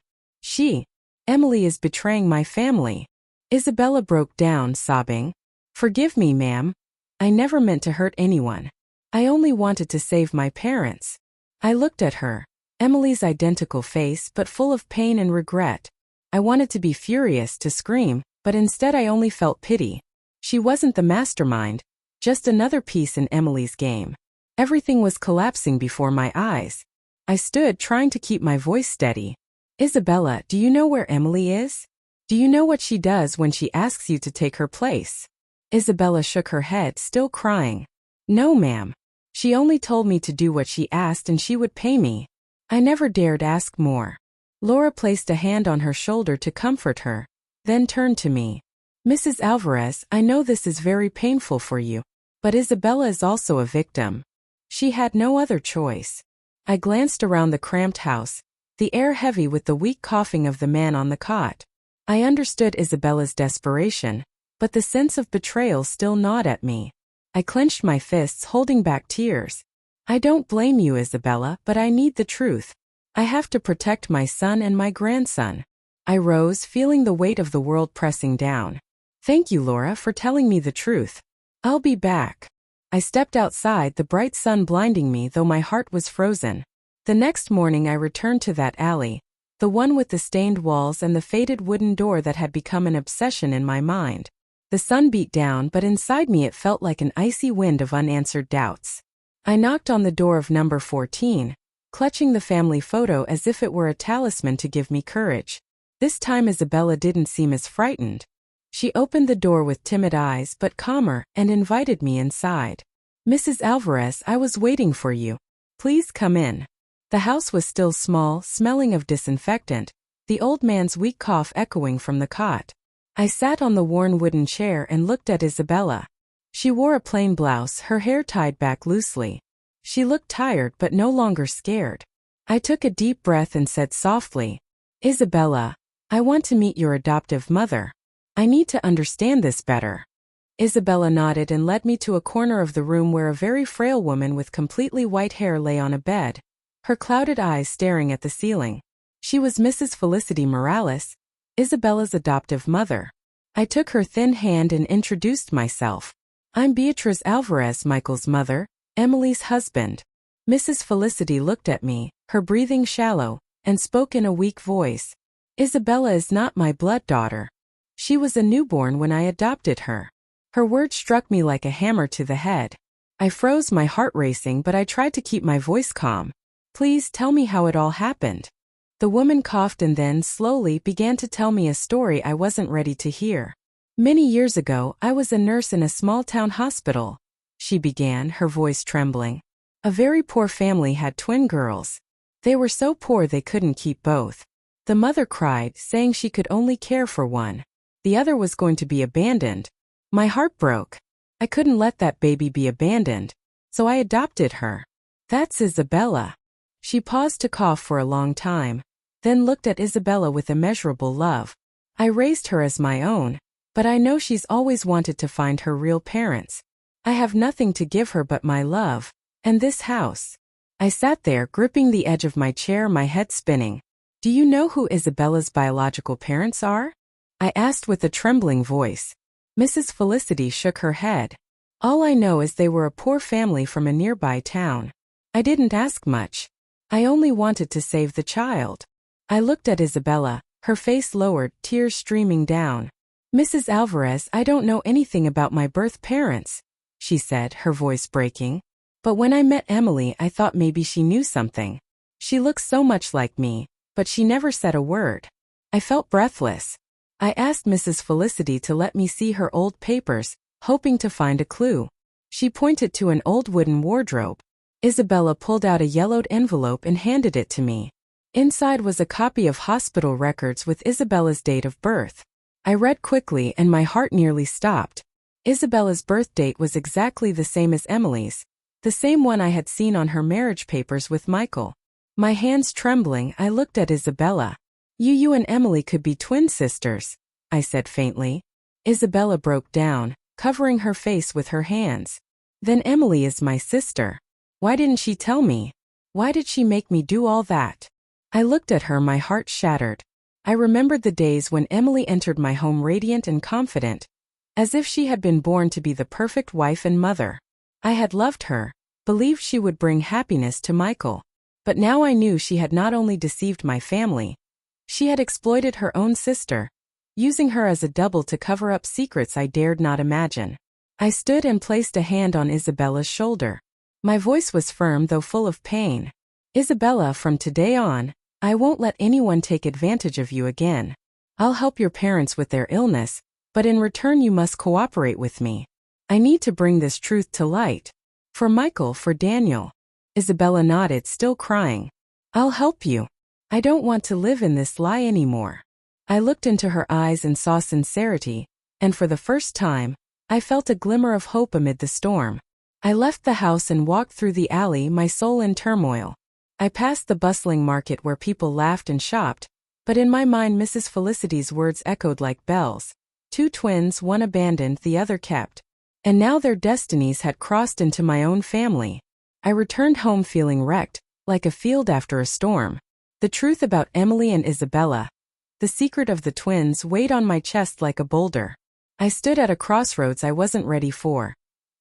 Emily is betraying my family." Isabella broke down, sobbing. "Forgive me, ma'am. I never meant to hurt anyone. I only wanted to save my parents." I looked at her. Emily's identical face but full of pain and regret. I wanted to be furious, to scream, but instead I only felt pity. She wasn't the mastermind, just another piece in Emily's game. Everything was collapsing before my eyes. I stood trying to keep my voice steady. Isabella, do you know where Emily is? Do you know what she does when she asks you to take her place? Isabella shook her head, still crying. No, ma'am. She only told me to do what she asked and she would pay me. I never dared ask more. Laura placed a hand on her shoulder to comfort her, then turned to me. Mrs. Alvarez, I know this is very painful for you, but Isabella is also a victim. She had no other choice. I glanced around the cramped house, the air heavy with the weak coughing of the man on the cot. I understood Isabella's desperation, but the sense of betrayal still gnawed at me. I clenched my fists, holding back tears. I don't blame you, Isabella, but I need the truth. I have to protect my son and my grandson. I rose, feeling the weight of the world pressing down. Thank you, Laura, for telling me the truth. I'll be back. I stepped outside, the bright sun blinding me, though my heart was frozen. The next morning I returned to that alley, the one with the stained walls and the faded wooden door that had become an obsession in my mind. The sun beat down, but inside me it felt like an icy wind of unanswered doubts. I knocked on the door of number 14, clutching the family photo as if it were a talisman to give me courage. This time Isabella didn't seem as frightened. She opened the door with timid eyes but calmer and invited me inside. Mrs. Alvarez, I was waiting for you. Please come in. The house was still small, smelling of disinfectant, the old man's weak cough echoing from the cot. I sat on the worn wooden chair and looked at Isabella. She wore a plain blouse, her hair tied back loosely. She looked tired but no longer scared. I took a deep breath and said softly, Isabella, I want to meet your adoptive mother. I need to understand this better. Isabella nodded and led me to a corner of the room where a very frail woman with completely white hair lay on a bed, her clouded eyes staring at the ceiling. She was Mrs. Felicity Morales, Isabella's adoptive mother. I took her thin hand and introduced myself. I'm Beatriz Alvarez, Michael's mother, Emily's husband. Mrs. Felicity looked at me, her breathing shallow, and spoke in a weak voice. Isabella is not my blood daughter. She was a newborn when I adopted her. Her words struck me like a hammer to the head. I froze, my heart racing, but I tried to keep my voice calm. Please tell me how it all happened. The woman coughed and then slowly began to tell me a story I wasn't ready to hear. Many years ago, I was a nurse in a small-town hospital. She began, her voice trembling. A very poor family had twin girls. They were so poor they couldn't keep both. The mother cried, saying she could only care for one. The other was going to be abandoned. My heart broke. I couldn't let that baby be abandoned, so I adopted her. That's Isabella. She paused to cough for a long time, then looked at Isabella with immeasurable love. I raised her as my own, but I know she's always wanted to find her real parents. I have nothing to give her but my love, and this house. I sat there, gripping the edge of my chair, my head spinning. Do you know who Isabella's biological parents are? I asked with a trembling voice. Mrs. Felicity shook her head. All I know is they were a poor family from a nearby town. I didn't ask much. I only wanted to save the child. I looked at Isabella, her face lowered, tears streaming down. Mrs. Alvarez, I don't know anything about my birth parents, she said, her voice breaking. But when I met Emily, I thought maybe she knew something. She looks so much like me, but she never said a word. I felt breathless. I asked Mrs. Felicity to let me see her old papers, hoping to find a clue. She pointed to an old wooden wardrobe. Isabella pulled out a yellowed envelope and handed it to me. Inside was a copy of hospital records with Isabella's date of birth. I read quickly and my heart nearly stopped. Isabella's birth date was exactly the same as Emily's, the same one I had seen on her marriage papers with Michael. My hands trembling, I looked at Isabella. You and Emily could be twin sisters, I said faintly. Isabella broke down, covering her face with her hands. Then Emily is my sister. Why didn't she tell me? Why did she make me do all that? I looked at her, my heart shattered. I remembered the days when Emily entered my home radiant and confident, as if she had been born to be the perfect wife and mother. I had loved her, believed she would bring happiness to Michael. But now I knew she had not only deceived my family, she had exploited her own sister, using her as a double to cover up secrets I dared not imagine. I stood and placed a hand on Isabella's shoulder. My voice was firm though full of pain. Isabella, from today on, I won't let anyone take advantage of you again. I'll help your parents with their illness, but in return you must cooperate with me. I need to bring this truth to light. For Michael, for Daniel. Isabella nodded, still crying. I'll help you. I don't want to live in this lie anymore. I looked into her eyes and saw sincerity, and for the first time, I felt a glimmer of hope amid the storm. I left the house and walked through the alley, my soul in turmoil. I passed the bustling market where people laughed and shopped, but in my mind Mrs. Felicity's words echoed like bells. 2 twins, one abandoned, the other kept. And now their destinies had crossed into my own family. I returned home feeling wrecked, like a field after a storm. The truth about Emily and Isabella, the secret of the twins, weighed on my chest like a boulder. I stood at a crossroads I wasn't ready for.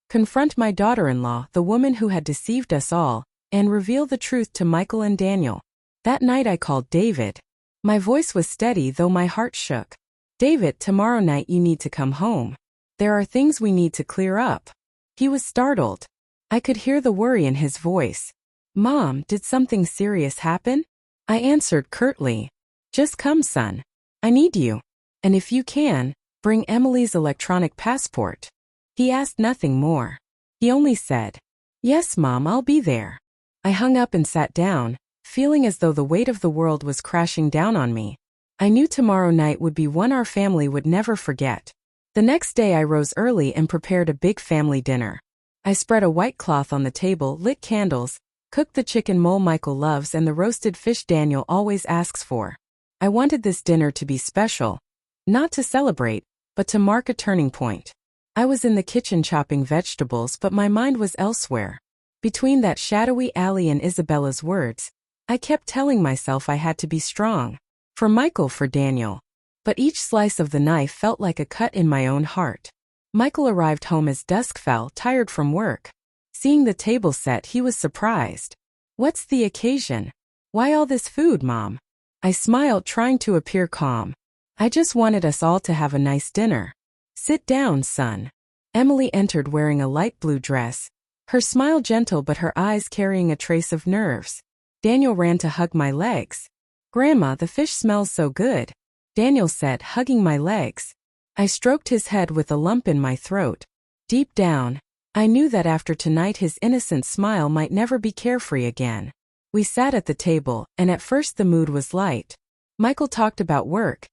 Confront my daughter-in-law, the woman who had deceived us all, and reveal the truth to Michael and Daniel. That night I called David. My voice was steady though my heart shook. David, tomorrow night you need to come home. There are things we need to clear up. He was startled. I could hear the worry in his voice. Mom, did something serious happen? I answered curtly. Just come, son. I need you. And if you can, bring Emily's electronic passport. He asked nothing more. He only said, Yes, Mom, I'll be there. I hung up and sat down, feeling as though the weight of the world was crashing down on me. I knew tomorrow night would be one our family would never forget. The next day I rose early and prepared a big family dinner. I spread a white cloth on the table, lit candles, cooked the chicken mole Michael loves and the roasted fish Daniel always asks for. I wanted this dinner to be special. Not to celebrate, but to mark a turning point. I was in the kitchen chopping vegetables, but my mind was elsewhere. Between that shadowy alley and Isabella's words, I kept telling myself I had to be strong. For Michael, for Daniel. But each slice of the knife felt like a cut in my own heart. Michael arrived home as dusk fell, tired from work. Seeing the table set, he was surprised. What's the occasion? Why all this food, Mom? I smiled, trying to appear calm. I just wanted us all to have a nice dinner. Sit down, son. Emily entered wearing a light blue dress, her smile gentle but her eyes carrying a trace of nerves. Daniel ran to hug my legs. Grandma, the fish smells so good, Daniel said, hugging my legs. I stroked his head with a lump in my throat. Deep down, I knew that after tonight his innocent smile might never be carefree again. We sat at the table, and at first the mood was light. Michael talked about work.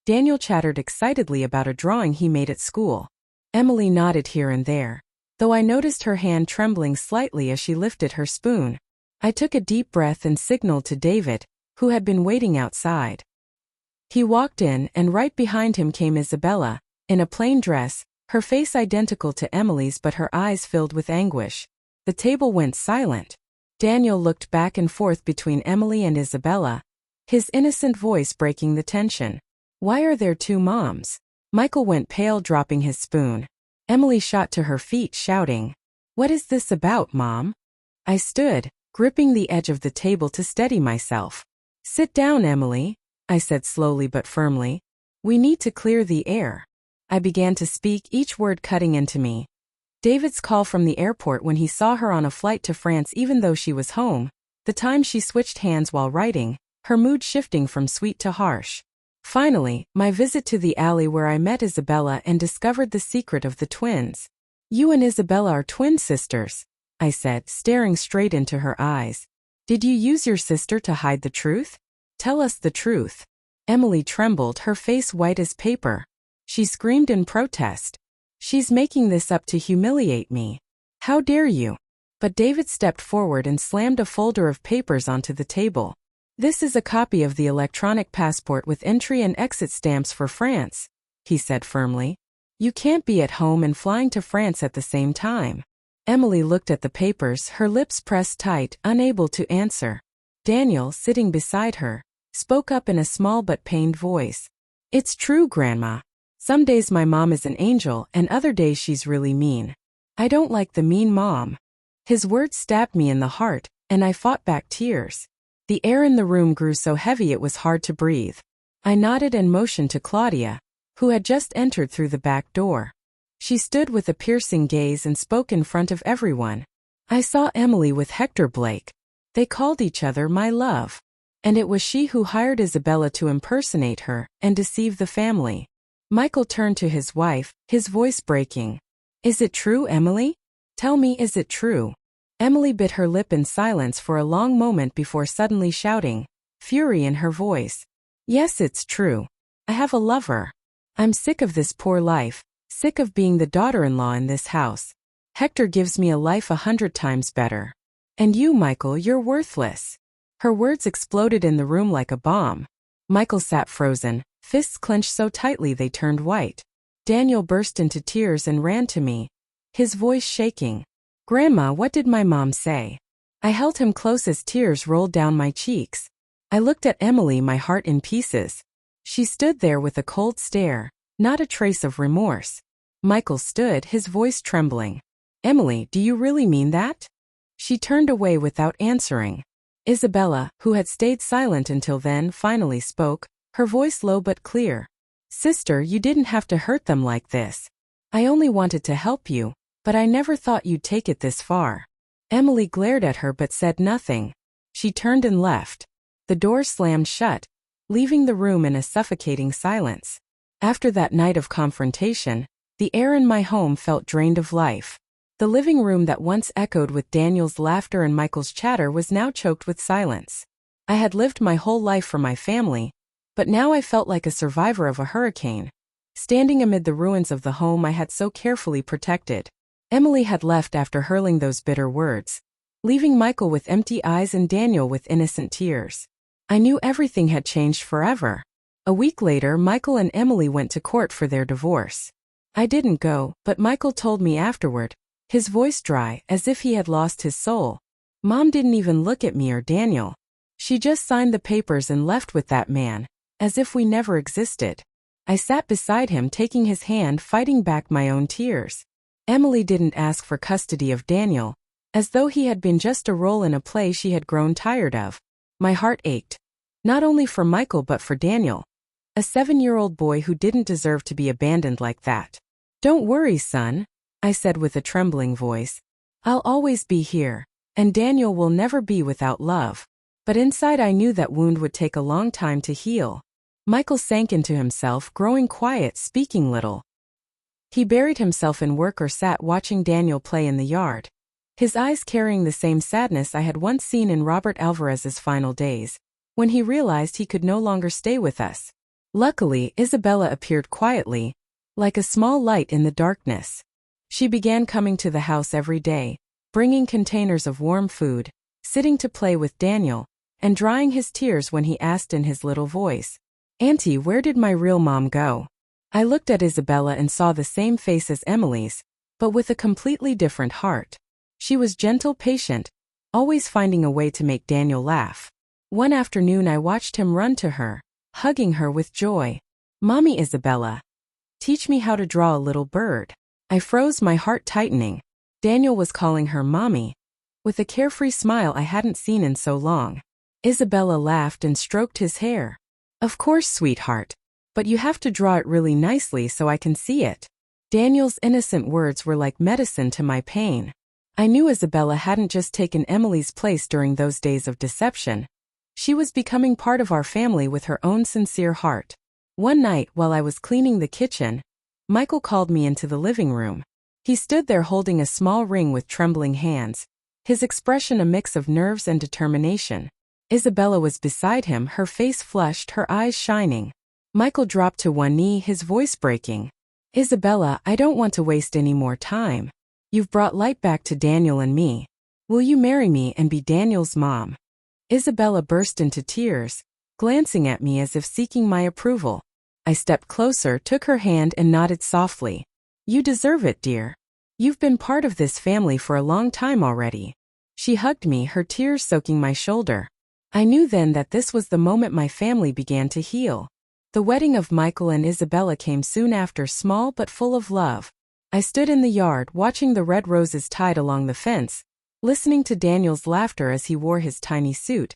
Daniel chattered excitedly about a drawing he made at school. Emily nodded here and there, though I noticed her hand trembling slightly as she lifted her spoon. I took a deep breath and signaled to David, who had been waiting outside. He walked in, and right behind him came Isabella, in a plain dress, her face identical to Emily's but her eyes filled with anguish. The table went silent. Daniel looked back and forth between Emily and Isabella, his innocent voice breaking the tension. Why are there 2 moms? Michael went pale, dropping his spoon. Emily shot to her feet, shouting, What is this about, Mom? I stood, gripping the edge of the table to steady myself. Sit down, Emily, I said slowly but firmly. We need to clear the air. I began to speak, each word cutting into me. David's call from the airport when he saw her on a flight to France even though she was home, the time she switched hands while writing, her mood shifting from sweet to harsh. Finally, my visit to the alley where I met Isabella and discovered the secret of the twins. You and Isabella are twin sisters, I said, staring straight into her eyes. Did you use your sister to hide the truth? Tell us the truth. Emily trembled, her face white as paper. She screamed in protest. She's making this up to humiliate me. How dare you? But David stepped forward and slammed a folder of papers onto the table. This is a copy of the electronic passport with entry and exit stamps for France, he said firmly. You can't be at home and flying to France at the same time. Emily looked at the papers, her lips pressed tight, unable to answer. Daniel, sitting beside her, spoke up in a small but pained voice. It's true, Grandma. Some days my mom is an angel and other days she's really mean. I don't like the mean mom. His words stabbed me in the heart, and I fought back tears. The air in the room grew so heavy it was hard to breathe. I nodded and motioned to Claudia, who had just entered through the back door. She stood with a piercing gaze and spoke in front of everyone. I saw Emily with Hector Blake. They called each other my love. And it was she who hired Isabella to impersonate her and deceive the family. Michael turned to his wife, his voice breaking. Is it true, Emily? Tell me, is it true? Emily bit her lip in silence for a long moment before suddenly shouting, fury in her voice. Yes, it's true. I have a lover. I'm sick of this poor life, sick of being the daughter-in-law in this house. Hector gives me a life 100 times better. And you, Michael, you're worthless. Her words exploded in the room like a bomb. Michael sat frozen, fists clenched so tightly they turned white. Daniel burst into tears and ran to me, his voice shaking. Grandma, what did my mom say? I held him close as tears rolled down my cheeks. I looked at Emily, my heart in pieces. She stood there with a cold stare, not a trace of remorse. Michael stood, his voice trembling. Emily, do you really mean that? She turned away without answering. Isabella, who had stayed silent until then, finally spoke, her voice low but clear. Sister, you didn't have to hurt them like this. I only wanted to help you, but I never thought you'd take it this far. Emily glared at her but said nothing. She turned and left. The door slammed shut, leaving the room in a suffocating silence. After that night of confrontation, the air in my home felt drained of life. The living room that once echoed with Daniel's laughter and Michael's chatter was now choked with silence. I had lived my whole life for my family, but now I felt like a survivor of a hurricane, standing amid the ruins of the home I had so carefully protected. Emily had left after hurling those bitter words, leaving Michael with empty eyes and Daniel with innocent tears. I knew everything had changed forever. A week later, Michael and Emily went to court for their divorce. I didn't go, but Michael told me afterward, his voice dry, as if he had lost his soul. Mom didn't even look at me or Daniel. She just signed the papers and left with that man, as if we never existed. I sat beside him, taking his hand, fighting back my own tears. Emily didn't ask for custody of Daniel, as though he had been just a role in a play she had grown tired of. My heart ached, not only for Michael but for Daniel, a 7-year-old boy who didn't deserve to be abandoned like that. Don't worry, son, I said with a trembling voice. I'll always be here, and Daniel will never be without love. But inside I knew that wound would take a long time to heal. Michael sank into himself, growing quiet, speaking little. He buried himself in work or sat watching Daniel play in the yard, his eyes carrying the same sadness I had once seen in Robert Alvarez's final days, when he realized he could no longer stay with us. Luckily, Isabella appeared quietly, like a small light in the darkness. She began coming to the house every day, bringing containers of warm food, sitting to play with Daniel, and drying his tears when he asked in his little voice, Auntie, where did my real mom go? I looked at Isabella and saw the same face as Emily's, but with a completely different heart. She was gentle, patient, always finding a way to make Daniel laugh. One afternoon I watched him run to her, hugging her with joy. Mommy, Isabella, teach me how to draw a little bird. I froze, my heart tightening. Daniel was calling her Mommy, with a carefree smile I hadn't seen in so long. Isabella laughed and stroked his hair. Of course, sweetheart, but you have to draw it really nicely so I can see it. Daniel's innocent words were like medicine to my pain. I knew Isabella hadn't just taken Emily's place during those days of deception. She was becoming part of our family with her own sincere heart. One night, while I was cleaning the kitchen, Michael called me into the living room. He stood there holding a small ring with trembling hands, his expression a mix of nerves and determination. Isabella was beside him, her face flushed, her eyes shining. Michael dropped to one knee, his voice breaking. Isabella, I don't want to waste any more time. You've brought light back to Daniel and me. Will you marry me and be Daniel's mom? Isabella burst into tears, glancing at me as if seeking my approval. I stepped closer, took her hand and nodded softly. You deserve it, dear. You've been part of this family for a long time already. She hugged me, her tears soaking my shoulder. I knew then that this was the moment my family began to heal. The wedding of Michael and Isabella came soon after, small but full of love. I stood in the yard, watching the red roses tied along the fence, listening to Daniel's laughter as he wore his tiny suit,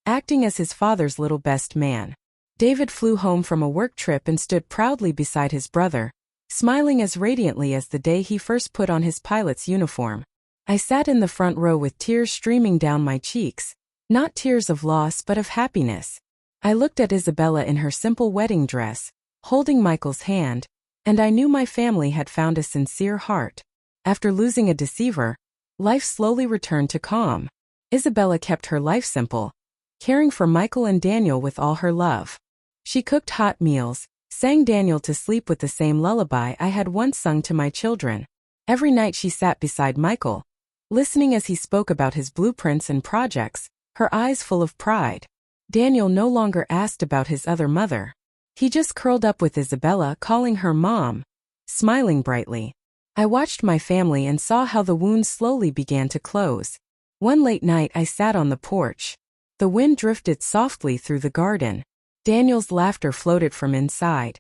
acting as his father's little best man. David flew home from a work trip and stood proudly beside his brother, smiling as radiantly as the day he first put on his pilot's uniform. I sat in the front row with tears streaming down my cheeks, not tears of loss but of happiness. I looked at Isabella in her simple wedding dress, holding Michael's hand, and I knew my family had found a sincere heart. After losing a deceiver, life slowly returned to calm. Isabella kept her life simple, caring for Michael and Daniel with all her love. She cooked hot meals, sang Daniel to sleep with the same lullaby I had once sung to my children. Every night she sat beside Michael, listening as he spoke about his blueprints and projects, her eyes full of pride. Daniel no longer asked about his other mother. He just curled up with Isabella, calling her Mom, smiling brightly. I watched my family and saw how the wounds slowly began to close. One late night I sat on the porch. The wind drifted softly through the garden. Daniel's laughter floated from inside,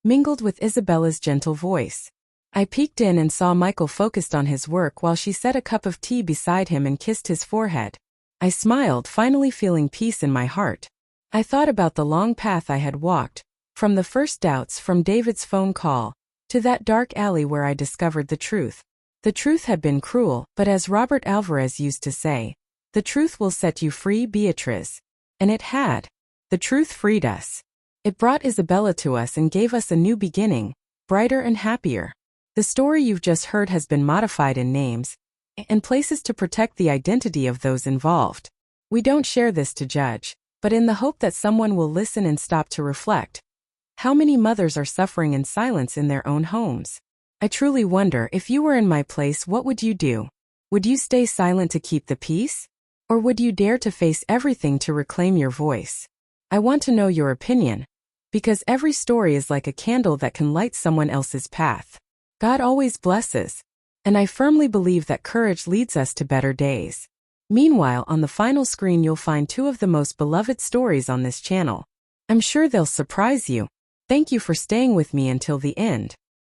mingled with Isabella's gentle voice. I peeked in and saw Michael focused on his work while she set a cup of tea beside him and kissed his forehead. I smiled, finally feeling peace in my heart. I thought about the long path I had walked, from the first doubts from David's phone call, to that dark alley where I discovered the truth. The truth had been cruel, but as Robert Alvarez used to say, the truth will set you free, Beatrice. And it had. The truth freed us. It brought Isabella to us and gave us a new beginning, brighter and happier. The story you've just heard has been modified in names and places to protect the identity of those involved. We don't share this to judge, but in the hope that someone will listen and stop to reflect. How many mothers are suffering in silence in their own homes? I truly wonder, if you were in my place, what would you do? Would you stay silent to keep the peace? Or would you dare to face everything to reclaim your voice? I want to know your opinion, because every story is like a candle that can light someone else's path. God always blesses, and I firmly believe that courage leads us to better days. Meanwhile, on the final screen you'll find two of the most beloved stories on this channel. I'm sure they'll surprise you. Thank you for staying with me until the end.